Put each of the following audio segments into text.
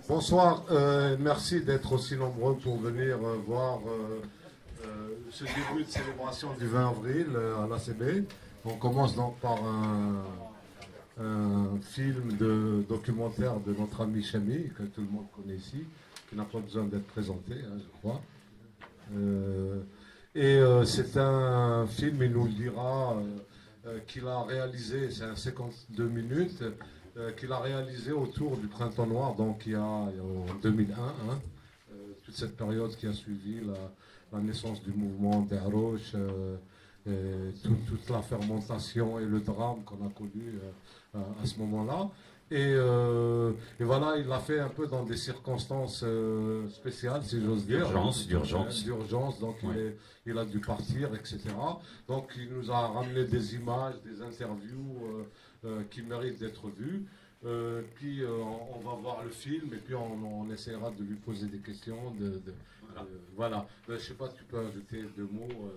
Bonsoir, merci d'être aussi nombreux pour venir voir ce début de célébration du 20 avril à l'ACB. On commence donc par un film documentaire de notre ami Chami, que tout le monde connaît ici, qui n'a pas besoin d'être présenté, hein, je crois. C'est un film, il nous le dira, qu'il a réalisé, c'est un 52 minutes, qu'il a réalisé autour du Printemps Noir, donc il y a en 2001, hein, toute cette période qui a suivi la naissance du mouvement Darouche, toute la fermentation et le drame qu'on a connu à ce moment-là. Et voilà, il l'a fait un peu dans des circonstances spéciales, si j'ose dire. D'urgence, donc ouais. il a dû partir, etc. Donc il nous a ramené des images, des interviews qui méritent d'être vues. Puis on va voir le film et puis on essaiera de lui poser des questions. Voilà. Je ne sais pas, tu peux ajouter 2 mots.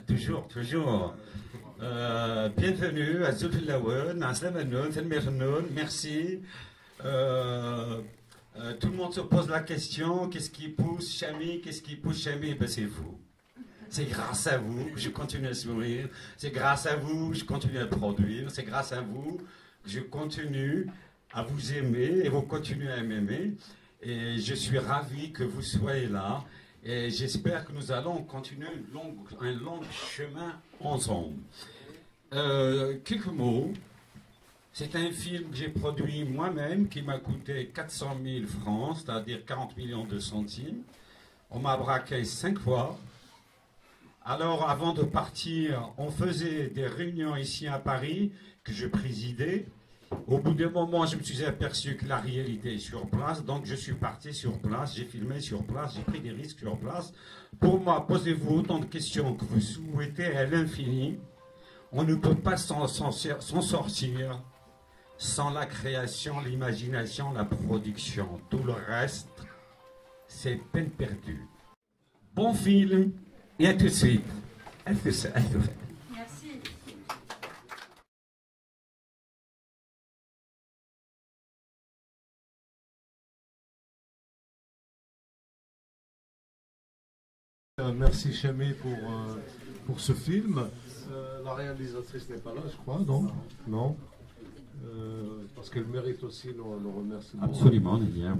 Toujours. Bienvenue à Zulfilaouen, à Slamanoun, Telmernoun, merci. Tout le monde se pose la question, qu'est-ce qui pousse Chami? Ben c'est vous. C'est grâce à vous que je continue à sourire, c'est grâce à vous que je continue à produire, c'est grâce à vous que je continue à vous aimer et vous continuez à m'aimer. Et je suis ravi que vous soyez là. Et j'espère que nous allons continuer un long chemin ensemble. Quelques mots. C'est un film que j'ai produit moi-même qui m'a coûté 400 000 francs, c'est-à-dire 40 millions de centimes. On m'a braqué 5 fois. Alors, avant de partir, on faisait des réunions ici à Paris que je présidais. Au bout d'un moment, je me suis aperçu que la réalité est sur place, donc je suis parti sur place, j'ai filmé sur place, j'ai pris des risques sur place. Pour moi, posez-vous autant de questions que vous souhaitez à l'infini. On ne peut pas s'en sortir sans la création, l'imagination, la production. Tout le reste, c'est peine perdue. Bon film, et à tout de suite. Merci. Merci Chami pour ce film. La réalisatrice n'est pas là, je crois, non. Parce qu'elle mérite aussi le remerciement. Absolument, Lilia.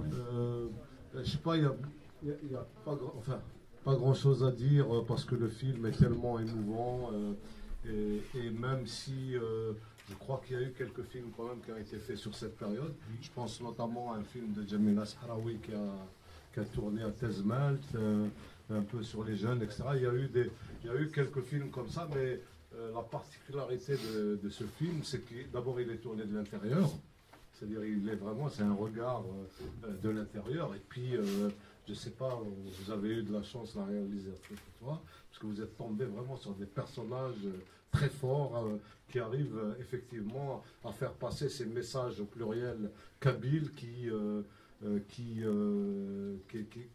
Je sais pas, il y a pas grand chose à dire parce que le film est tellement émouvant et même si je crois qu'il y a eu quelques films quand même qui ont été faits sur cette période. Je pense notamment à un film de Jamila Sahraoui qui a tourné à Tezmalt. Un peu sur les jeunes, etc. Il y a eu quelques films comme ça, mais la particularité de ce film, c'est que d'abord il est tourné de l'intérieur, c'est-à-dire c'est un regard de l'intérieur, et puis je ne sais pas, vous avez eu de la chance, la réalisatrice et toi, parce que vous êtes tombé vraiment sur des personnages très forts qui arrivent effectivement à faire passer ces messages au pluriel kabyles qui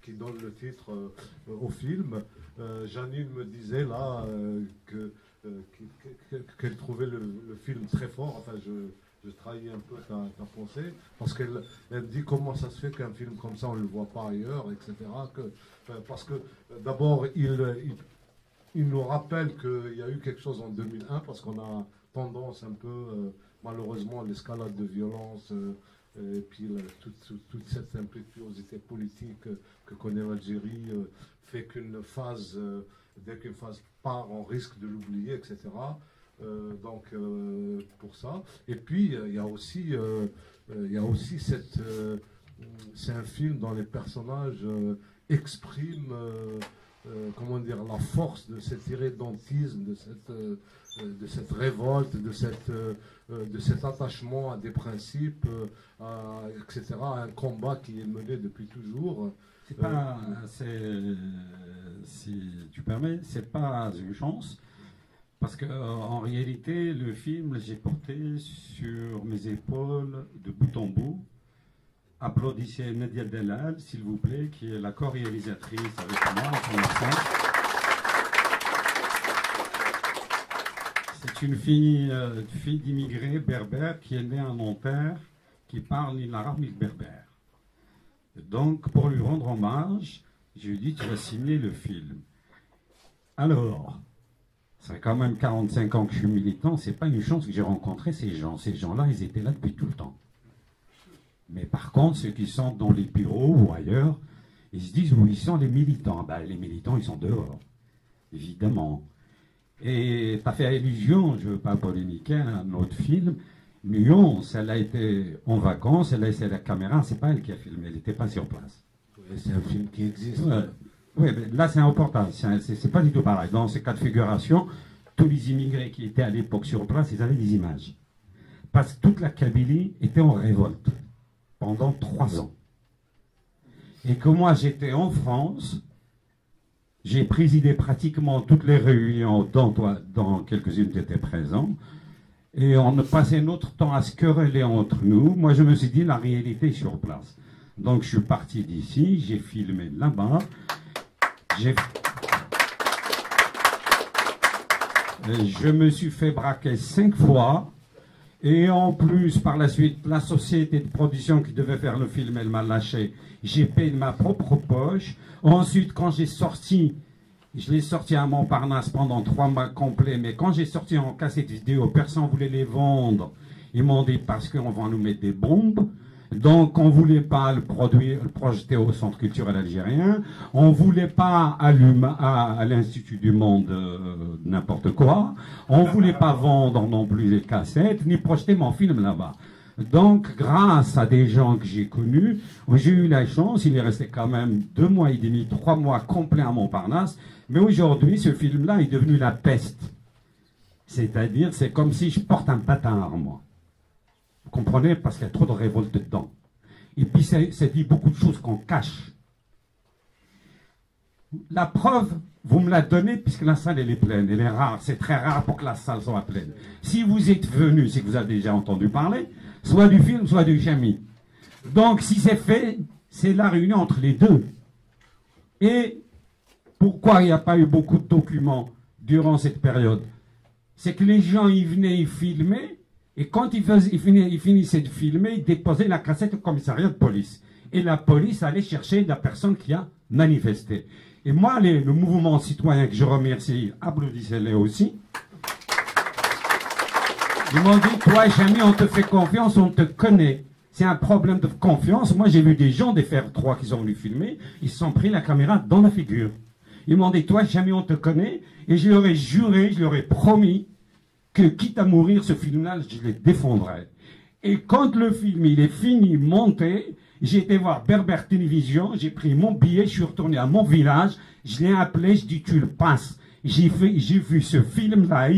donne le titre au film. Janine me disait là qu'elle trouvait le film très fort. Enfin, je trahis un peu ta pensée, parce qu'elle me dit comment ça se fait qu'un film comme ça on ne le voit pas ailleurs, etc. Parce que d'abord il nous rappelle qu'il y a eu quelque chose en 2001, parce qu'on a tendance un peu malheureusement à l'escalade de violence. Et puis toute cette impétuosité politique que connaît l'Algérie fait qu'une phase, dès qu'une phase part, on risque de l'oublier, etc. Donc pour ça. Et puis il y a aussi c'est un film dont les personnages expriment comment dire, la force de cet irrédentisme, de cette révolte, de cet attachement à des principes, etc., à un combat qui est mené depuis toujours. Si tu permets, c'est pas une chance, parce que en réalité, le film, j'ai porté sur mes épaules de bout en bout. Applaudissez Nadia Delal, s'il vous plaît, qui est la co-réalisatrice avec moi pour l'instant. C'est C'est une fille d'immigrés berbères qui est née à Nanterre, qui parle ni l'arabe ni le berbère. Donc, pour lui rendre hommage, je lui ai dit, tu vas signer le film. Alors, ça fait quand même 45 ans que je suis militant, c'est pas une chance que j'ai rencontré ces gens. Ces gens-là, ils étaient là depuis tout le temps. Mais par contre, ceux qui sont dans les bureaux ou ailleurs, ils se disent où ils sont les militants. Ben, les militants, ils sont dehors, évidemment. Et tu as fait allusion, je ne veux pas polémiquer, à un autre film. Lyon, elle a été en vacances, elle a essayé la caméra, c'est pas elle qui a filmé, elle n'était pas sur place. C'est un film qui existe. Oui, mais là c'est un reportage, c'est pas du tout pareil. Dans ces cas de figuration, tous les immigrés qui étaient à l'époque sur place, ils avaient des images. Parce que toute la Kabylie était en révolte pendant 3 ans. Et que moi j'étais en France, j'ai présidé pratiquement toutes les réunions dont quelques-unes étaient présentes. Et on passait notre temps à se quereller entre nous. Moi, je me suis dit, la réalité est sur place. Donc, je suis parti d'ici, j'ai filmé là-bas. Je me suis fait braquer 5 fois. Et en plus, par la suite, la société de production qui devait faire le film, elle m'a lâché. J'ai payé de ma propre poche. Ensuite, quand j'ai sorti... Je l'ai sorti à Montparnasse pendant 3 mois complets, mais quand j'ai sorti en cassette vidéo, personne ne voulait les vendre. Ils m'ont dit parce qu'on va nous mettre des bombes. Donc on ne voulait pas le projeter au Centre culturel algérien. On ne voulait pas à l'Institut du Monde n'importe quoi. On ne voulait pas vendre non plus les cassettes, ni projeter mon film là-bas. Donc, grâce à des gens que j'ai connus, j'ai eu la chance, il est resté quand même 2 mois et demi, 3 mois complets à Montparnasse, mais aujourd'hui, ce film-là est devenu la peste. C'est-à-dire, c'est comme si je porte un patard, moi. Vous comprenez? Parce qu'il y a trop de révolte dedans. Et puis, c'est dit beaucoup de choses qu'on cache. La preuve, vous me la donnez, puisque la salle, elle est pleine, elle est rare, c'est très rare pour que la salle soit pleine. Si vous êtes venu, c'est que vous avez déjà entendu parler, soit du film, soit du Jamy. Donc, si c'est fait, c'est la réunion entre les deux. Et pourquoi il n'y a pas eu beaucoup de documents durant cette période? C'est que les gens, ils venaient, ils filmaient, et quand ils finissaient de filmer, ils déposaient la cassette au commissariat de police. Et la police allait chercher la personne qui a manifesté. Et moi, le mouvement citoyen que je remercie, applaudissez-les aussi. Ils m'ont dit, toi, Jamy, on te fait confiance, on te connaît. C'est un problème de confiance. Moi, j'ai vu des gens des Fer 3 qui sont venus filmer, ils se sont pris la caméra dans la figure. Ils m'ont dit, toi, Jamy, on te connaît. Et je leur ai juré, je leur ai promis que, quitte à mourir, ce film-là, je les défendrai. Et quand le film, il est fini, monté, j'ai été voir Berbère Télévision, j'ai pris mon billet, je suis retourné à mon village, je l'ai appelé, je dis, tu le passes. J'ai vu ce film-là,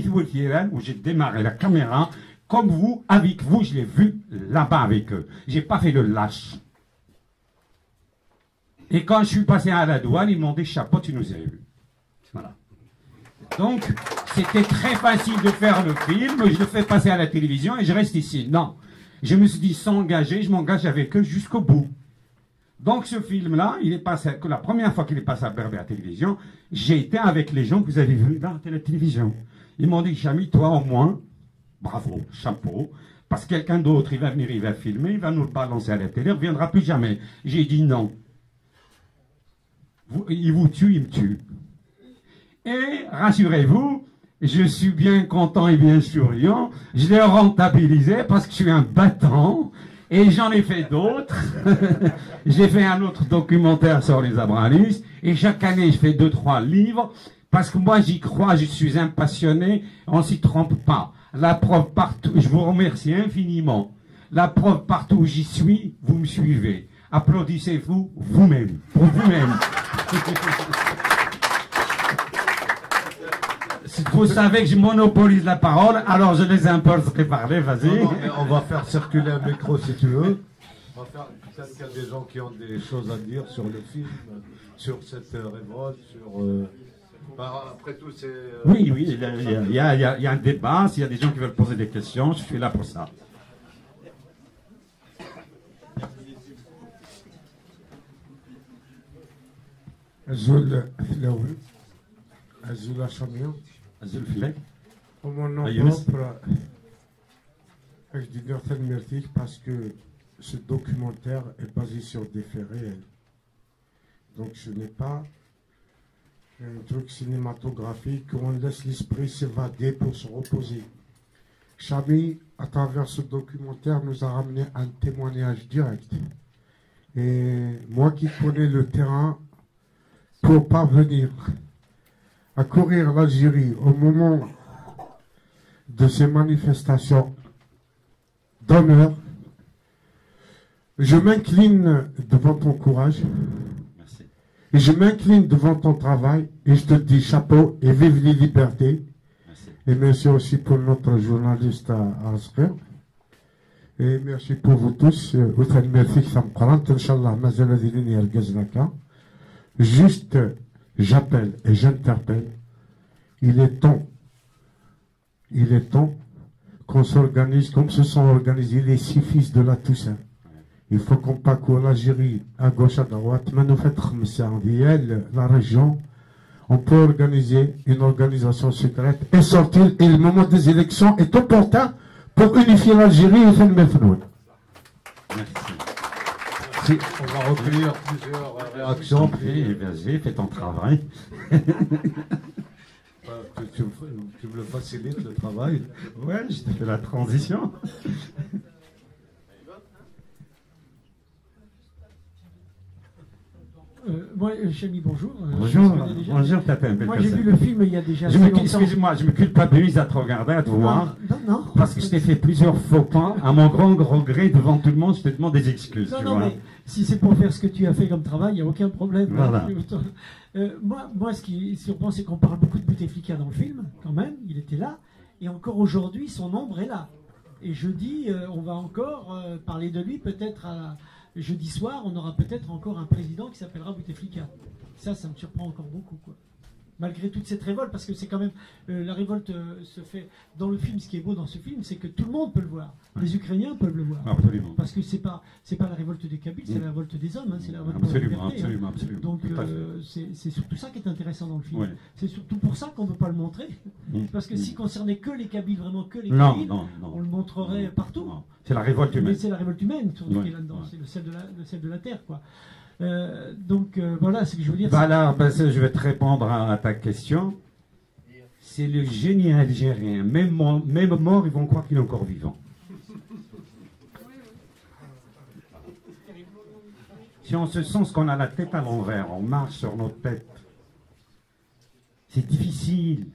où j'ai démarré la caméra, comme vous, avec vous, je l'ai vu là-bas avec eux. J'ai pas fait le lâche. Et quand je suis passé à la douane, ils m'ont dit, chapeau, tu nous as eu. Voilà. Donc, c'était très facile de faire le film, je le fais passer à la télévision et je reste ici. Non. Je me suis dit, s'engager, je m'engage avec eux jusqu'au bout. Donc ce film-là, il est passé, que la première fois qu'il est passé à Berbère Télévision, j'ai été avec les gens que vous avez vus dans la télévision. Ils m'ont dit, Jamy, toi au moins, bravo, chapeau, parce que quelqu'un d'autre, il va venir, il va filmer, il va nous le balancer à la télé, il ne reviendra plus jamais. J'ai dit non. Il vous tue, il me tue. Et rassurez-vous, je suis bien content et bien souriant. Je l'ai rentabilisé parce que je suis un battant et j'en ai fait d'autres. J'ai fait un autre documentaire sur les Abralis et chaque année je fais 2-3 livres parce que moi j'y crois, je suis un passionné, on s'y trompe pas. La preuve partout, je vous remercie infiniment. La preuve partout où j'y suis, vous me suivez. Applaudissez-vous vous-même, pour vous-même. Vous savez que je monopolise la parole, alors je les imposerai parler, vas-y. On va faire circuler un micro si tu veux. Peut-être qu'il y a des gens qui ont des choses à dire sur le film, sur cette révolte, sur... après tout, c'est... Oui, il y a un débat, s'il y a des gens qui veulent poser des questions, je suis là pour ça. Azul Chamion. Azul Filek. Au mon nom Younes. propre, je dis Northern Mertic parce que ce documentaire est basé sur des faits réels. Donc ce n'est pas un truc cinématographique où on laisse l'esprit s'évader pour se reposer. Chami, à travers ce documentaire, nous a ramené un témoignage direct. Et moi qui connais le terrain, pour parvenir à courir l'Algérie au moment de ces manifestations d'honneur, je m'incline devant ton courage. Merci. Et je m'incline devant ton travail et je te dis chapeau et vive les libertés. Merci. Et merci aussi pour notre journaliste à Asper. Et merci pour vous tous. Juste, j'appelle et j'interpelle. Il est temps qu'on s'organise comme se sont organisés les 6 fils de la Toussaint. Il faut qu'on parcourt l'Algérie à gauche, à droite. Mais nous faisons la région. On peut organiser une organisation secrète et sortir. Et le moment des élections est opportun pour unifier l'Algérie et faire le Mefnoun. Merci. On va recueillir plusieurs réactions. Vas-y, fais ton travail. Tu me le facilites, le travail. Ouais, je te fais la transition. Moi, Chami, bonjour. Bonjour, Bonjour, Tata. moi, j'ai vu le film il y a déjà assez longtemps. Excuse-moi, je me culpabilise à te regarder, à te voir. Non. Parce que je t'ai fait plusieurs faux pas. À mon grand regret, devant tout le monde, je te demande des excuses. Non, mais si c'est pour faire ce que tu as fait comme travail, il n'y a aucun problème. Voilà. Moi, ce qui surprend, c'est qu'on parle beaucoup de Bouteflika dans le film, quand même. Il était là. Et encore aujourd'hui, son ombre est là. Et jeudi, on va encore parler de lui, peut-être jeudi soir, on aura peut-être encore un président qui s'appellera Bouteflika. Ça me surprend encore beaucoup, quoi. Malgré toute cette révolte, parce que c'est quand même... la révolte se fait dans le film. Ce qui est beau dans ce film, c'est que tout le monde peut le voir. Les Ukrainiens peuvent le voir. Absolument. Parce que c'est pas la révolte des Kabyles, c'est la révolte des hommes, hein, c'est la révolte Absolument, de la liberté, absolument. Donc c'est surtout ça qui est intéressant dans le film. Ouais. C'est surtout pour ça qu'on ne veut pas le montrer. Parce que s'il concernait que les Kabyles, vraiment que les Non, Kabyles, non. on le montrerait partout. Non. C'est la révolte humaine. Mais c'est la révolte humaine surtout qui est là-dedans, c'est le sel de la terre, quoi. Voilà ce que je veux dire. Voilà, je vais te répondre à ta question. C'est le génie algérien. Même mort, ils vont croire qu'il est encore vivant. Si on se sent qu'on a la tête à l'envers, on marche sur notre tête, c'est difficile.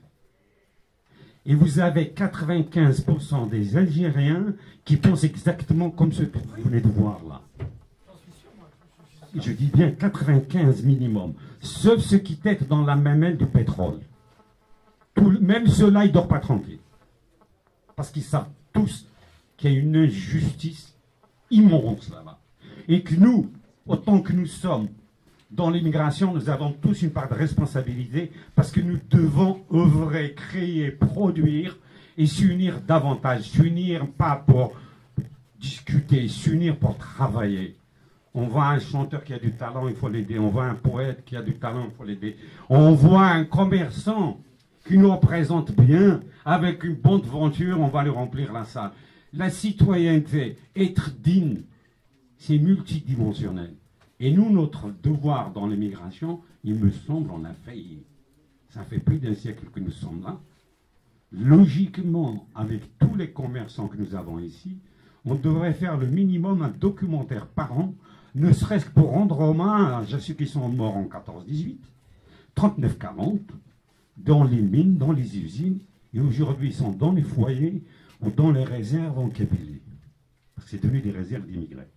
Et vous avez 95% des Algériens qui pensent exactement comme ce que vous venez de voir là. Je dis bien 95 minimum. Sauf ceux qui têtent dans la mamelle du pétrole. Même ceux-là, ils ne dorment pas tranquille. Parce qu'ils savent tous qu'il y a une injustice immense là-bas. Et que nous, autant que nous sommes dans l'immigration, nous avons tous une part de responsabilité parce que nous devons œuvrer, créer, produire et s'unir davantage. S'unir pas pour discuter, s'unir pour travailler. On voit un chanteur qui a du talent, il faut l'aider. On voit un poète qui a du talent, il faut l'aider. On voit un commerçant qui nous représente bien, avec une bonne aventure, on va lui remplir la salle. La citoyenneté, être digne, c'est multidimensionnel. Et nous, notre devoir dans l'immigration, il me semble, on a failli. Ça fait plus d'un siècle que nous sommes là. Logiquement, avec tous les commerçants que nous avons ici, on devrait faire le minimum un documentaire par an, ne serait-ce que pour rendre hommage à ceux qui sont morts en 14-18, 39-40, dans les mines, dans les usines, et aujourd'hui ils sont dans les foyers ou dans les réserves en Kabylie. Parce que c'est devenu des réserves d'immigrés.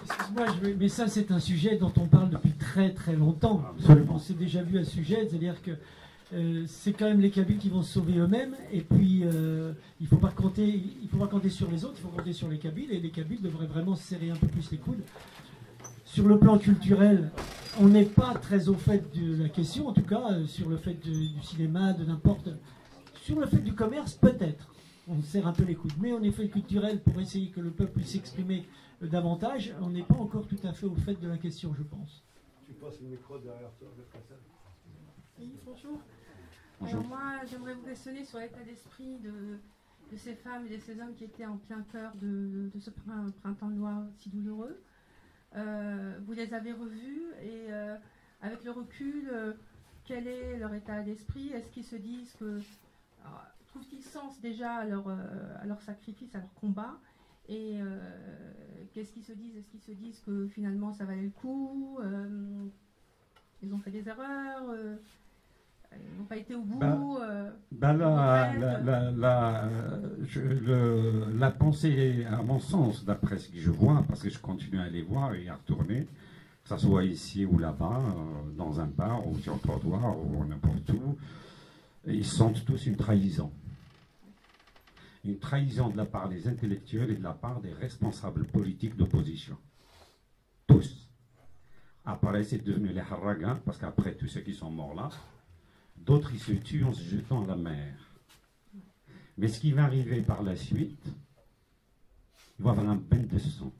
Excuse-moi, mais ça c'est un sujet dont on parle depuis très très longtemps. Absolument. On s'est déjà vu à ce sujet, c'est-à-dire que c'est quand même les Kabyles qui vont se sauver eux-mêmes, et puis il ne faut pas compter sur les autres, il faut compter sur les Kabyles, et les Kabyles devraient vraiment se serrer un peu plus les coudes. Sur le plan culturel, on n'est pas très au fait de la question, en tout cas, sur le fait du cinéma, de n'importe... Sur le fait du commerce, peut-être, on serre un peu les coudes. Mais en effet culturel, pour essayer que le peuple puisse s'exprimer davantage, on n'est pas encore tout à fait au fait de la question, je pense. Tu passe le micro derrière toi. Oui, bonjour. Bonjour. Alors moi, j'aimerais vous questionner sur l'état d'esprit de ces femmes et de ces hommes qui étaient en plein cœur de ce printemps noir si douloureux. Vous les avez revus et avec le recul, quel est leur état d'esprit? Est-ce qu'ils se disent que... Trouvent-ils sens déjà à leur sacrifice, à leur combat? Et qu'est-ce qu'ils se disent? Est-ce qu'ils se disent que finalement ça valait le coup? Ils ont fait des erreurs? Ils n'ont pas été au bout? La pensée, à mon sens, d'après ce que je vois, parce que je continue à les voir et à retourner, que ce soit ici ou là-bas, dans un bar ou sur le trottoir ou n'importe où, ils sentent tous une trahison. Une trahison de la part des intellectuels et de la part des responsables politiques d'opposition. Tous. Après, c'est devenu les harragas, parce qu'après, tous ceux qui sont morts là, d'autres, ils se tuent en se jetant à la mer. Mais ce qui va arriver par la suite, il va y avoir un bain de sang.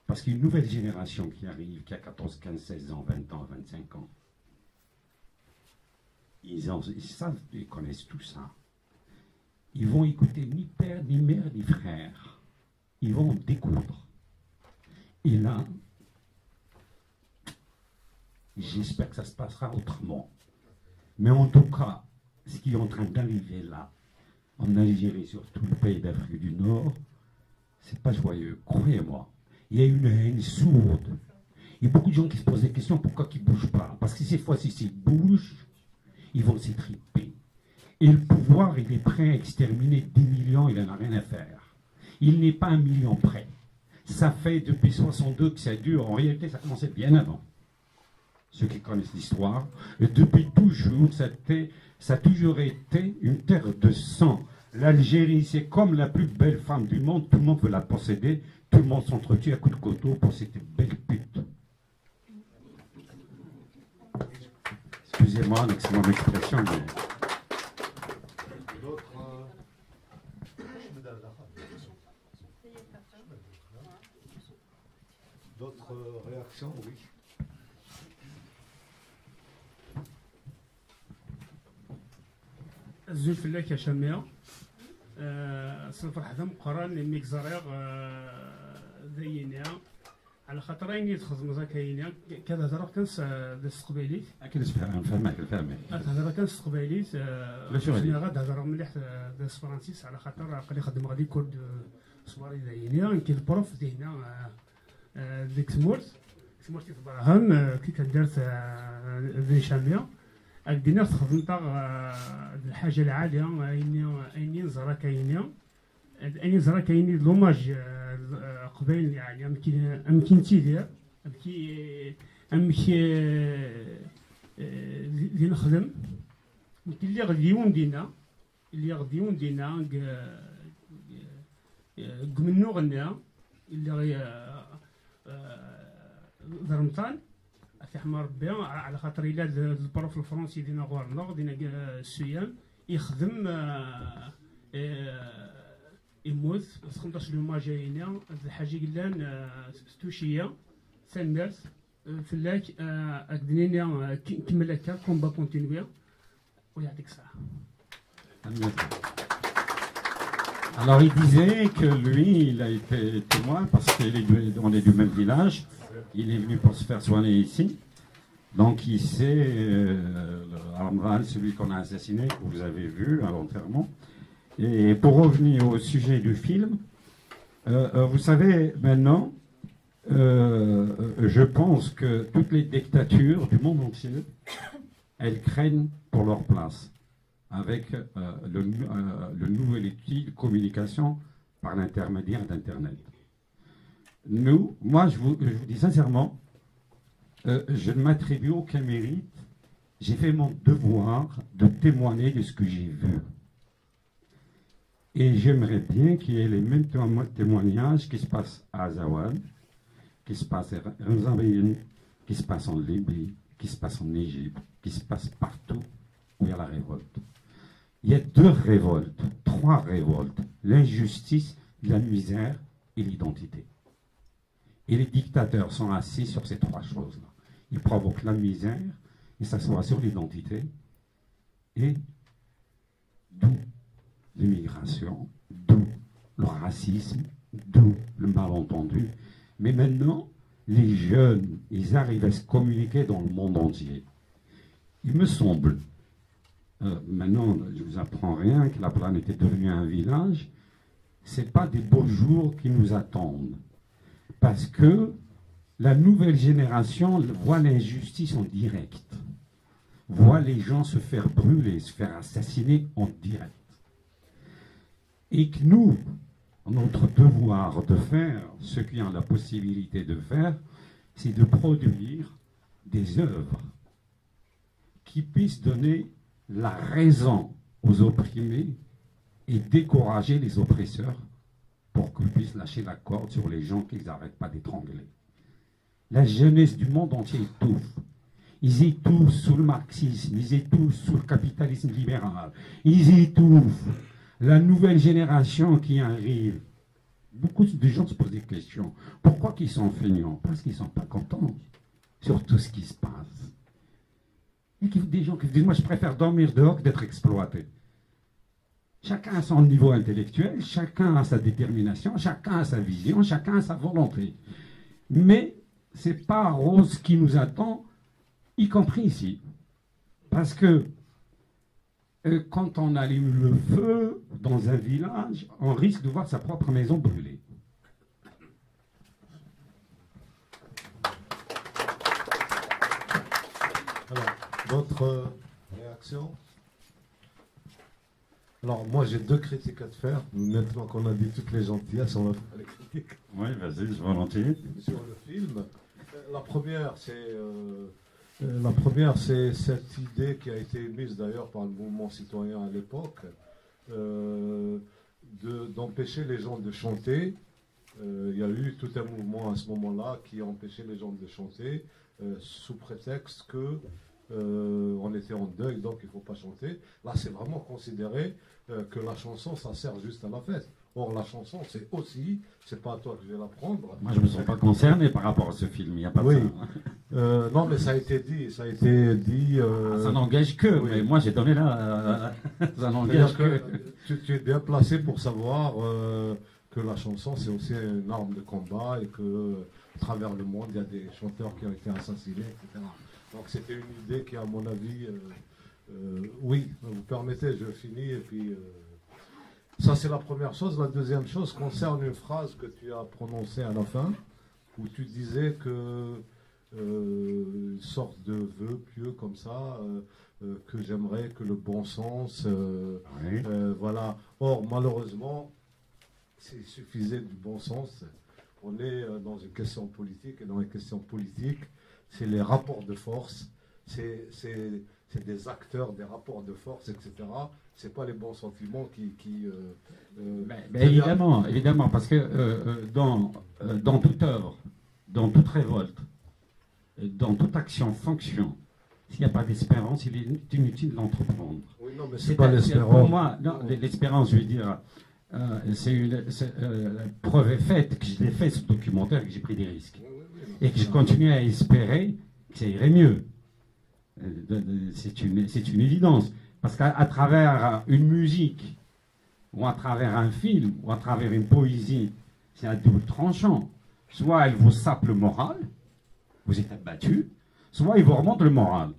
Parce qu'une nouvelle génération qui arrive, qui a 14, 15, 16 ans, 20 ans, 25 ans, ils savent, ils connaissent tout ça. Ils vont écouter ni père, ni mère, ni frère. Ils vont découdre. Et là, j'espère que ça se passera autrement. Mais en tout cas, ce qui est en train d'arriver là, en Algérie, sur tout le pays d'Afrique du Nord, c'est pas joyeux, croyez-moi. Il y a une haine sourde. Il y a beaucoup de gens qui se posent des questions, pourquoi ils ne bougent pas? Parce que cette fois-ci, s'ils bougent, ils vont s'étriper. Et le pouvoir, il est prêt à exterminer 10 millions, il n'en a rien à faire. Il n'est pas 1 million près. Ça fait depuis 62 que ça dure. En réalité, ça a commencé bien avant. Ceux qui connaissent l'histoire. Et depuis toujours, ça a toujours été une terre de sang. L'Algérie, c'est comme la plus belle femme du monde. Tout le monde veut la posséder. Tout le monde s'entretue à coups de couteau pour cette belle pute. Excusez-moi, c'est mon expression. Mais... D'autres réactions? Oui. الزول فلاك يا شامية صنفر حدا مقران ميك زريغ ذينيا على خاطر راني تخدم زكاينيا كذا هضره كنس استقباليت اكيد نفهمك هضره كنس استقباليت شنو غاد هضره مليح داس فرانسيس على خاطر قال يخدم غادي كود صواري ذينيا يمكن البروف دينا ديك سمورت تبراهن كي كدارت ذي شامية أقدر تخدم الحاجة العالية أيني نزرا كاينة أيني نزرا كاينة لوماج قبيل يعني أمكن تيدير أمكي دي نخدم يمكن اللي غديون دينا منو غنيا اللي ضرمطان في حمار ربي على خاطر إلا البروف الفرنسي دينا غورنور دينا السيام يخدم يموت 15 يوم جايين الحاجه قلان ستوشيه سنرس فلاك اكدنينا كمل هكا كومبا كونتينوي ويعطيك الصحه. Alors il disait que lui, il a été témoin parce qu'on est du même village. Il est venu pour se faire soigner ici. Donc il sait, Amran, celui qu'on a assassiné, que vous avez vu à l'enterrement. Et pour revenir au sujet du film, vous savez, maintenant, je pense que toutes les dictatures du monde entier, elles craignent pour leur place, avec le nouvel outil de communication par l'intermédiaire d'Internet. Moi, je vous dis sincèrement, je ne m'attribue aucun mérite. J'ai fait mon devoir de témoigner de ce que j'ai vu. Et j'aimerais bien qu'il y ait les mêmes témoignages qui se passent à Azawad, qui se passent à Ramzabayin, qui se passent en Libye, qui se passent en Égypte, qui se passent partout où il y a la révolte. Il y a 2 révoltes, 3 révoltes, l'injustice, la misère et l'identité. Et les dictateurs sont assis sur ces 3 choses-là. il provoque la misère, il s'assoit sur l'identité, et d'où l'immigration, d'où le racisme, d'où le malentendu. Mais maintenant, les jeunes, ils arrivent à se communiquer dans le monde entier. Il me semble, maintenant, je ne vous apprends rien, que la planète est devenue un village. Ce n'est pas des beaux jours qui nous attendent. Parce que la nouvelle génération voit l'injustice en direct. Voit les gens se faire brûler, se faire assassiner en direct. Et que nous, notre devoir de faire, ceux qui ont la possibilité de faire, c'est de produire des œuvres qui puissent donner la raison aux opprimés et décourager les oppresseurs pour qu'ils puissent lâcher la corde sur les gens qu'ils n'arrêtent pas d'étrangler. La jeunesse du monde entier étouffe. Ils étouffent sous le marxisme, ils étouffent sous le capitalisme libéral, ils étouffent la nouvelle génération qui arrive. Beaucoup de gens se posent des questions. Pourquoi qu'ils sont feignants? Parce qu'ils ne sont pas contents sur tout ce qui se passe. Il y a des gens qui disent, moi je préfère dormir dehors que d'être exploité. Chacun a son niveau intellectuel, chacun a sa détermination, chacun a sa vision, chacun a sa volonté. Mais ce n'est pas rose qui nous attend, y compris ici. Parce que quand on allume le feu dans un village, on risque de voir sa propre maison brûler. Alors, d'autres réactions? Alors, moi, j'ai deux critiques à te faire. Maintenant qu'on a dit toutes les gentillesses, on va faire les critiques. Oui, vas-y, je volontiers. Sur le film. La première, c'est cette idée qui a été émise d'ailleurs par le mouvement citoyen à l'époque, d'empêcher les gens de chanter. Il y a eu tout un mouvement à ce moment-là qui empêchait les gens de chanter sous prétexte que on était en deuil, donc il ne faut pas chanter. Là, c'est vraiment considéré que la chanson, ça sert juste à la fête. Or, la chanson, c'est aussi, c'est pas à toi que je vais l'apprendre. Moi, je ne me sens pas concerné par rapport à ce film, il n'y a pas de ça. Non, mais ça a été dit. Ça n'engage que, oui. Mais moi, j'ai donné là. Ça n'engage que. Tu es bien placé pour savoir que la chanson, c'est aussi une arme de combat et que, à travers le monde, il y a des chanteurs qui ont été assassinés, etc. Donc, c'était une idée qui, à mon avis, oui, vous permettez, je finis et puis. Ça, c'est la première chose. La deuxième chose concerne une phrase que tu as prononcée à la fin, où tu disais que une sorte de vœu pieux comme ça, que j'aimerais que le bon sens, oui. Voilà. Or, malheureusement, s'il suffisait du bon sens, on est dans une question politique, et dans les questions politiques, c'est les rapports de force, c'est des acteurs, des rapports de force, etc. C'est pas les bons sentiments qui évidemment, parce que dans toute œuvre, dans toute révolte, dans toute action, fonction, s'il n'y a pas d'espérance, il est inutile de l'entreprendre. Oui, non, mais c'est pas l'espérance. Pour moi, l'espérance, je veux dire, c'est la preuve est faite que j'ai fait ce documentaire, que j'ai pris des risques. Et que je continue à espérer que ça irait mieux. C'est une évidence. Parce qu'à travers une musique, ou à travers un film, ou à travers une poésie, c'est un double tranchant. Soit elle vous sape le moral, vous êtes abattu, soit il vous remonte le moral.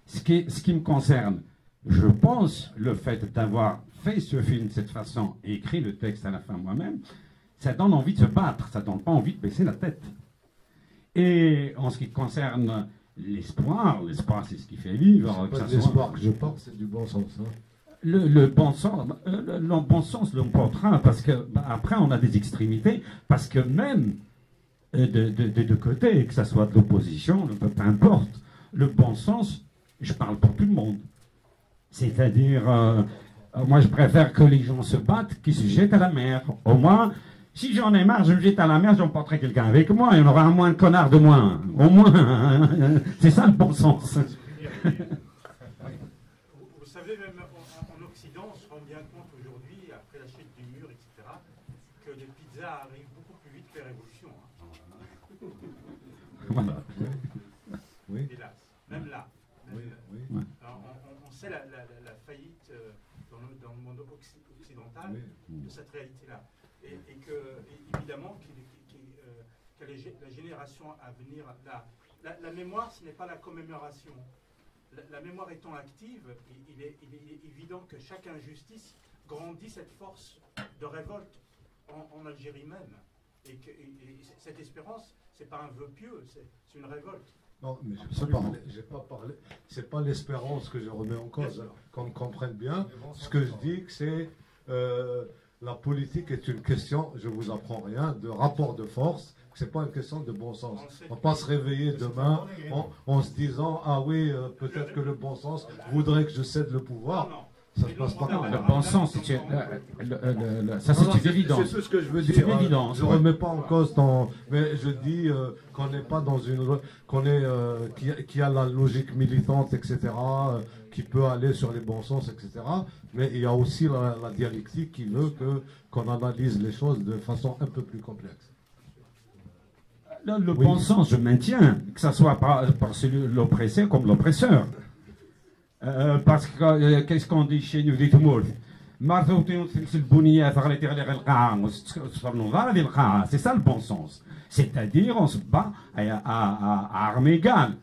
Ce qui me concerne, je pense, le fait d'avoir fait ce film de cette façon et écrit le texte à la fin moi-même, ça donne envie de se battre, ça donne pas envie de baisser la tête. Et en ce qui concerne l'espoir, c'est ce qui fait vivre. C'est pas l'espoir que je porte, c'est du bon sens. Hein. Le bon sens l'emportera, parce que après on a des extrémités, parce que même de deux côtés, que ce soit de l'opposition, peu importe, le bon sens, je parle pour tout le monde. C'est-à-dire, moi je préfère que les gens se battent, qu'ils se jettent à la mer. Au moins, si j'en ai marre, je me jette à la mer, j'emporterai quelqu'un avec moi, il y en aura un moins de connards de moins. Au moins, c'est ça le bon sens. Vous savez, même en Occident, on se rend bien compte aujourd'hui, après la chute du mur, etc., que les pizzas arrivent beaucoup plus vite que la révolution. Voilà. Oui. frontal de cette réalité-là. Et évidemment, que la génération à venir, la mémoire, ce n'est pas la commémoration. La mémoire étant active, il est évident que chaque injustice grandit cette force de révolte en Algérie même. Et cette espérance, c'est pas un vœu pieux, c'est une révolte. Non, mais j'ai pas parlé. C'est pas l'espérance que je remets en cause, qu'on me comprenne bien. Ce que je dis, c'est la politique est une question, je vous apprends rien, de rapport de force. C'est pas une question de bon sens. On ne va pas se réveiller demain en se disant ah oui, peut-être que le bon sens voudrait que je cède le pouvoir. Ça se passe pas comme ça. Le bon sens, ça c'est une évidence. C'est tout ce que je veux dire. Une évidence. Je ne remets pas en cause mais je dis qu'on n'est pas dans une. Qu'il y a la logique militante, etc., qui peut aller sur les bons sens, etc. Mais il y a aussi la dialectique qui veut qu'on analyse les choses de façon un peu plus complexe. Le bon sens, je maintiens, que ce soit par l'oppressé comme l'oppresseur. Parce que qu'est-ce qu'on dit chez nous, c'est ça le bon sens. C'est-à-dire, on se bat à armes égales,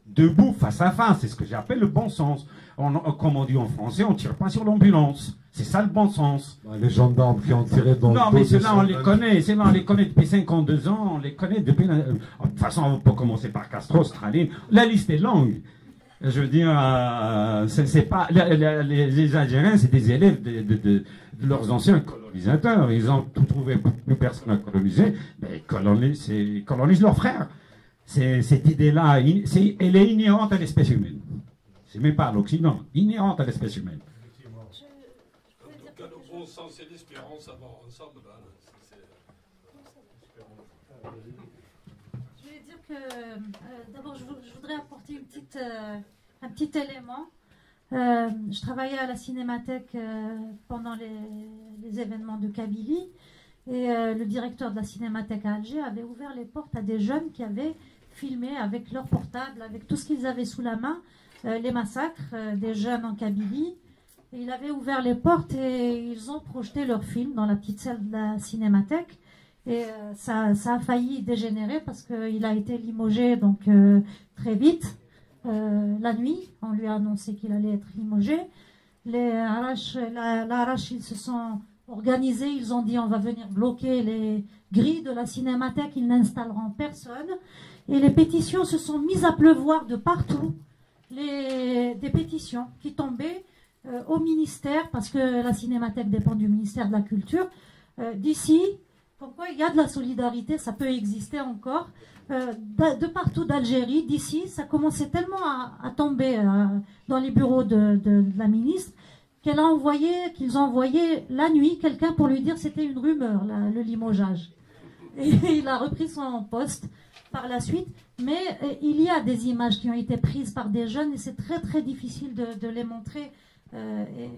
debout, face à face. C'est ce que j'appelle le bon sens. Comme on dit en français, on ne tire pas sur l'ambulance. C'est ça le bon sens. Les gendarmes qui ont tiré dans le dos. Non, mais ceux-là, on les connaît. Ceux-là, on les connaît depuis 52 ans. On les connaît depuis. De toute façon, on peut commencer par Castro, Staline. La liste est longue. Je veux dire, c'est pas les Algériens, c'est des élèves de leurs anciens colonisateurs. Ils ont tout trouvé, plus personne à coloniser. Mais colonisent leurs frères. Cette idée-là, elle est inhérente à l'espèce humaine. C'est même pas à l'Occident, inhérente à l'espèce humaine. En tout cas, le bon sens et l'espérance avant ensemble. Je voulais dire que d'abord, je voudrais apporter un petit élément. Je travaillais à la Cinémathèque pendant les événements de Kabylie et le directeur de la Cinémathèque à Alger avait ouvert les portes à des jeunes qui avaient filmé avec leur portable, avec tout ce qu'ils avaient sous la main, les massacres des jeunes en Kabylie. Et il avait ouvert les portes et ils ont projeté leur film dans la petite salle de la Cinémathèque. Et ça a failli dégénérer parce qu'il a été limogé donc, très vite. La nuit, on lui a annoncé qu'il allait être limogé. L'Arrache, ils se sont organisés, ils ont dit on va venir bloquer les grilles de la Cinémathèque, ils n'installeront personne. Et les pétitions se sont mises à pleuvoir de partout. Des pétitions qui tombaient au ministère, parce que la Cinémathèque dépend du ministère de la Culture, d'ici, comme quoi il y a de la solidarité, ça peut exister encore, de partout d'Algérie, d'ici, ça commençait tellement à tomber dans les bureaux de la ministre, qu'ils ont envoyé la nuit quelqu'un pour lui dire c'était une rumeur, le limogeage. Et il a repris son poste par la suite, mais il y a des images qui ont été prises par des jeunes et c'est très très difficile de les montrer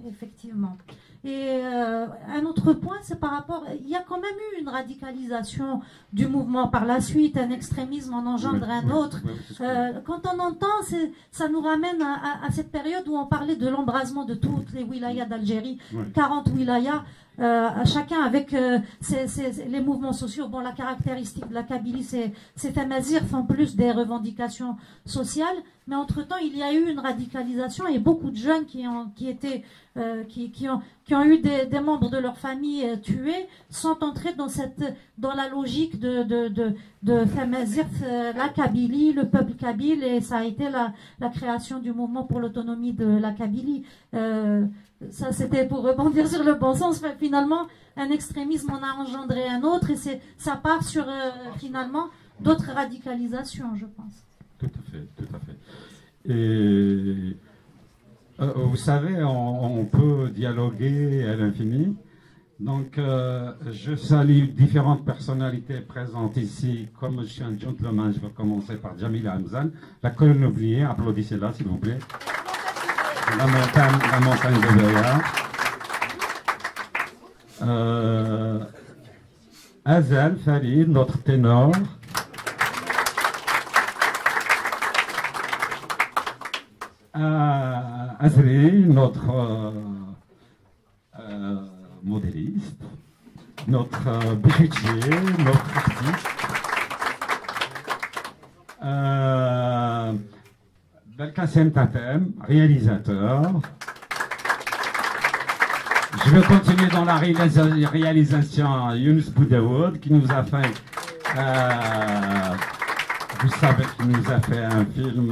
effectivement. Et un autre point, c'est par rapport, il y a quand même eu une radicalisation du mouvement par la suite, un extrémisme en engendre un autre. Quand on entend, ça nous ramène à cette période où on parlait de l'embrasement de toutes les wilayas d'Algérie, 40 wilayas, chacun avec les mouvements sociaux. Bon, la caractéristique de la Kabylie, c'est Amazir font plus des revendications sociales, mais entre-temps, il y a eu une radicalisation et beaucoup de jeunes qui ont eu des membres de leur famille tués sont entrés dans la logique de Amazir, la Kabylie, le peuple kabyle, et ça a été la création du mouvement pour l'autonomie de la Kabylie. Ça, c'était pour rebondir sur le bon sens, mais finalement, un extrémisme en a engendré un autre, et ça part sur, finalement, d'autres radicalisations, je pense. Tout à fait, tout à fait. Et vous savez, on peut dialoguer à l'infini. Donc, je salue différentes personnalités présentes ici. Comme je suis un gentleman, je vais commencer par Jamila Hamzan, la colonne oubliée. Applaudissez-la, s'il vous plaît. La montagne de Béa. Azal Farid, notre ténor. Azri, notre modéliste. notre bijoutier, notre artiste. Belkacem Tatem, réalisateur. Je vais continuer dans la réalisation Younes Boudaoud qui nous a fait, vous savez, qui nous a fait un film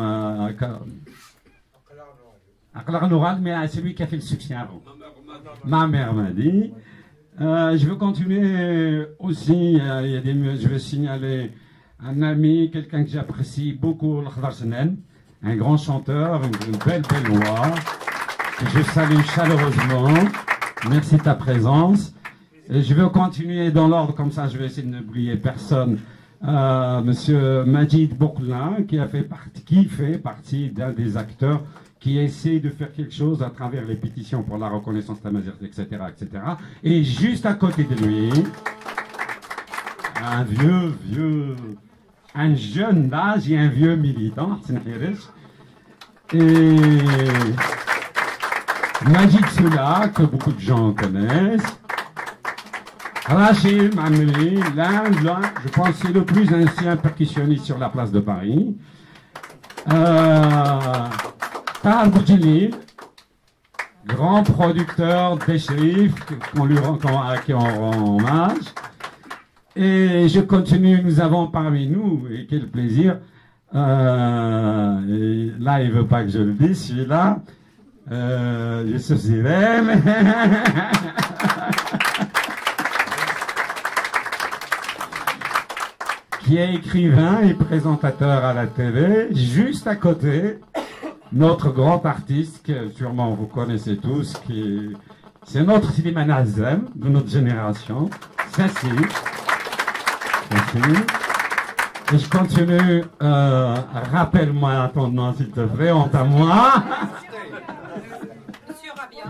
Aqlar Nourad, mais c'est lui qui a fait le succès avant. Ma mère m'a dit. Je veux continuer aussi, je vais signaler un ami, quelqu'un que j'apprécie beaucoup, l'Akhdar Senen, un grand chanteur, une belle voix, que je salue chaleureusement. Merci de ta présence. Et je veux continuer dans l'ordre, comme ça je vais essayer de n'oublier personne. Monsieur Majid Bourklin, qui fait partie d'un des acteurs qui essaie de faire quelque chose à travers les pétitions pour la reconnaissance tamazight, etc., etc. Et juste à côté de lui, un jeune d'âge et un vieux militant, et Majid Soula, que beaucoup de gens connaissent, Rachid Mameli, je pense que c'est le plus ancien percussionniste sur la place de Paris. Tahar Boudjelil, grand producteur des Chérifs, à qui on rend hommage. Et je continue, nous avons parmi nous, et quel plaisir, et là il ne veut pas que je le dise, celui-là, Youssef Zirem, qui est écrivain et présentateur à la télé, juste à côté. Notre grand artiste, que sûrement vous connaissez tous, c'est notre Slimane Azem de notre génération. Merci. Et je continue. Rappelle-moi ton nom, s'il te plaît, honte à moi. Monsieur Rabia.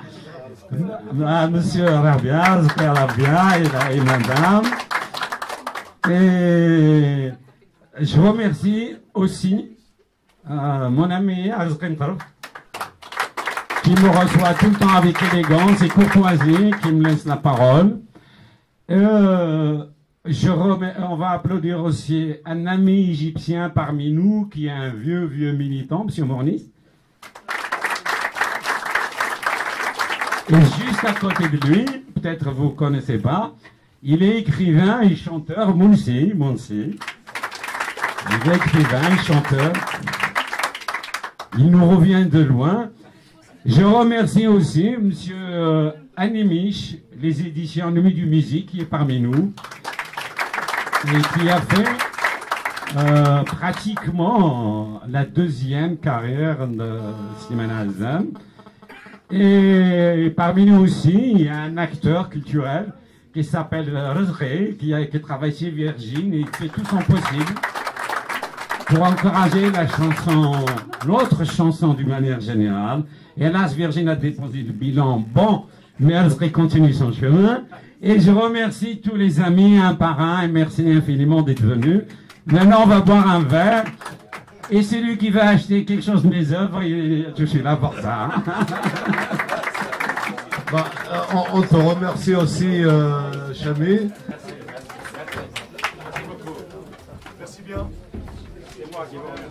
Monsieur Rabia, Zouker Rabia et madame. Et je remercie aussi mon ami Azqin Tarf, qui me reçoit tout le temps avec élégance et courtoisie, qui me laisse la parole. On va applaudir aussi un ami égyptien parmi nous, qui est un vieux militant, M. Mornis. Et juste à côté de lui, peut-être vous ne connaissez pas, il est écrivain et chanteur, Mounsi. Il est écrivain et chanteur. Il nous revient de loin. Je remercie aussi M. Animish, les éditions Nuit du Musique, qui est parmi nous, et qui a fait pratiquement la deuxième carrière de Slimane Azem. Et parmi nous aussi, il y a un acteur culturel qui s'appelle Rezré, qui travaille chez Virgin et qui fait tout son possible pour encourager l'autre chanson d'une manière générale. Et hélas, Virgin a déposé le bilan bon, mais elle continue son chemin. Et je remercie tous les amis un par un et merci infiniment d'être venus. Maintenant, on va boire un verre. Et celui qui va acheter quelque chose de mes œuvres, je suis là pour ça. Bah, on te remercie aussi, Chami. Merci bien. C'est moi qui vous remercie.